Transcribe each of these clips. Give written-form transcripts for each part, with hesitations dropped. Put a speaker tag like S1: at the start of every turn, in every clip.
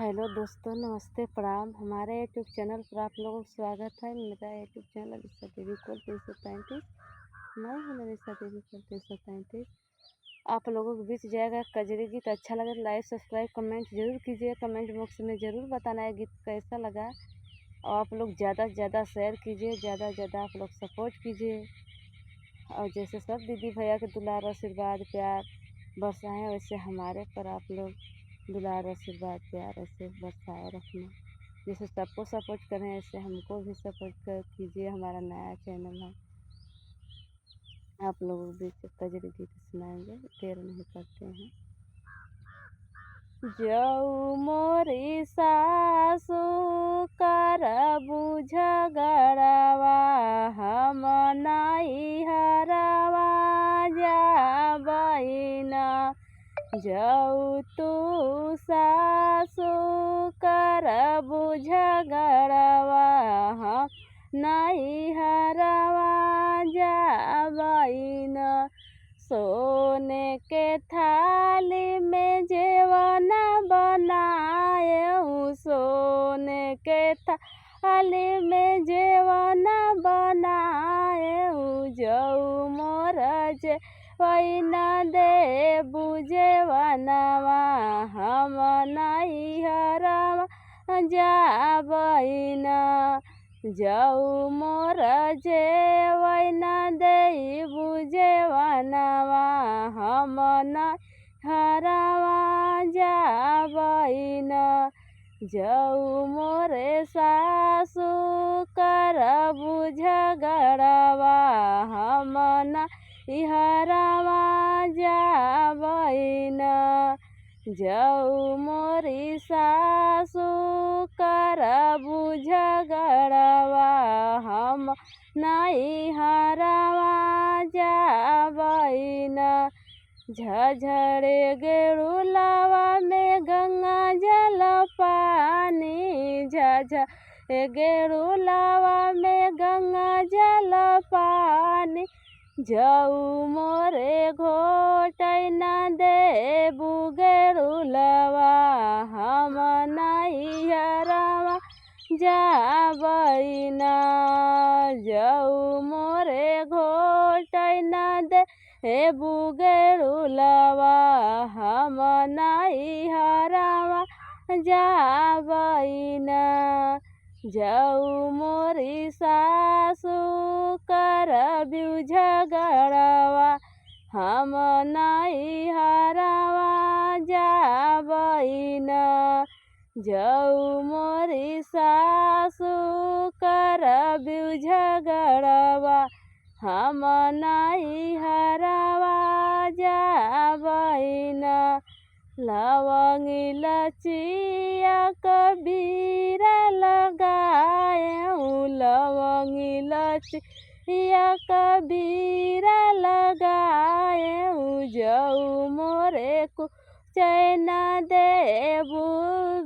S1: Hello दोस्तों, नमस्ते, प्रणाम। हमारे यूट्यूब चैनल पर आप लोगों का स्वागत है। मेरा यूट्यूब चैनल नरेशा देवी कोल 335। मैं हूँ नरेशा देवी कोल 335। आप लोगों के बीच जाएगा कजरी गीत। अच्छा लगे तो लाइक, सब्सक्राइब, कमेंट जरूर कीजिए। कमेंट बॉक्स में ज़रूर बताना है गीत कैसा लगा। और आप लोग ज़्यादा से ज़्यादा शेयर कीजिए, ज़्यादा से ज़्यादा आप लोग सपोर्ट कीजिए। और जैसे सब दीदी भैया के दुलार, आशीर्वाद, प्यार बरसाएँ, वैसे हमारे पर आप लोग दुलार, आशीर्वाद, प्यार ऐसे बरसाए रखना। जैसे सबको सपोर्ट करें ऐसे हमको भी सपोर्ट कर कीजिए। हमारा नया चैनल है। आप लोगों के बीच कजरी गीत सुनाएंगे, देर नहीं करते हैं। जऊ मोरी सासू कर बुझ गड़वा, हम नाई हरवा जाबैना। जऊ तू सासू कर बुझ गड़वा, हम नाई हरवा जाबैना। सोने के थाली में जेवना बनाए, सोने के थाली में जेवना बनाए। जऊ मोर जेवना दे बुझेवनवा, हम नहीं हरवा जाबैना। जऊ मोर जेवना दे बुझेवनवा, हम नहीं हरवा जाबैना। जऊ मोरे सासू कर बुझ गड़वा, हम नहीं हरवा जाबैना। जऊ मोरी सासू कर बुझ गड़वा, हम नहीं हरवा जाबैना। झझड़े गेरुलावा में गंगा जल पानी, झझड़े गेरुलावा में गंगा जल पानी। जऊ मोरे घोटैना दे बुगेरुलवा, हम नहीं हरवा जाबैना। जऊ मोरे घोटैना दे बुगेरुलवा, हम नहीं हरवा जाबैना। जऊ मोरी सासू कर बुझ गड़वा, हम नहीं हरवा जाबैना। जऊ मोरी सासू कर बुझ गड़वा, हम नहीं हरवा जाबैना। लवंग इलाचिया कबीरा लगाए, लवंग इलाचिया कबीरा लगाए। जऊ मोरे को चैना देबू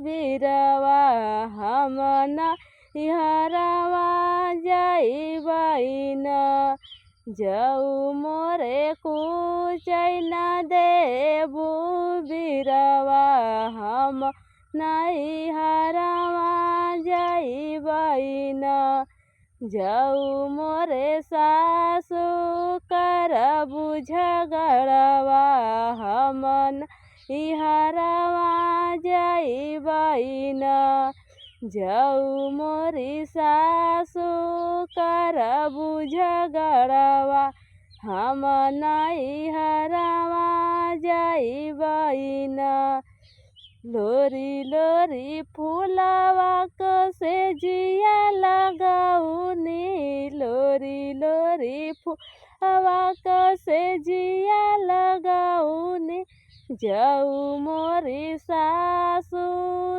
S1: बिरवा, हम नहीं हरवा जाबैना। जऊ मोरे को चैना देबू बिरवा, हम नहीं हरवा जाबैना। जऊ मोरे सासू कर बुझ गड़वा, हम नहीं हरवा जाबैना। जऊ मोरी सासू कर बुझ गड़वा, हम नहीं हरवा जाबैना। लोरी लोरी फूलवा को से जिया लगाऊनी, लोरी लोरी फूलवा को से जिया लगाऊनी। जऊ मोरी सासू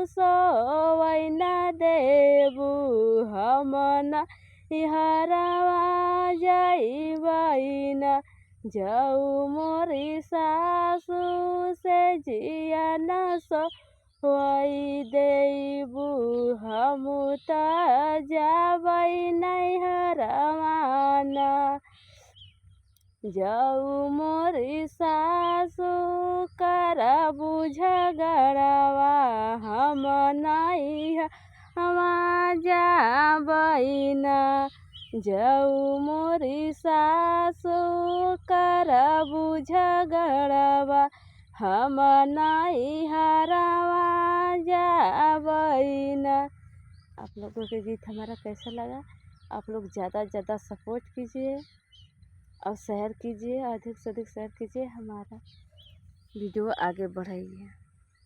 S1: सोवैना देबू, हम नहीं हरवा जाबैना। जऊ मोरी सासू से जिया न सोवै देबू, हम त जाबै नहीं हरवाना। जाऊ मोरी सासू कर बुझ गड़वा हम जाबैना जाऊ मोरी सासु करबू झगड़वा हम नैहरवा जाबैना। आप लोगों के गीत हमारा कैसा लगा? आप लोग ज़्यादा से ज़्यादा सपोर्ट कीजिए और शेयर कीजिए, अधिक से अधिक शेयर कीजिए, हमारा वीडियो आगे बढ़ाइए।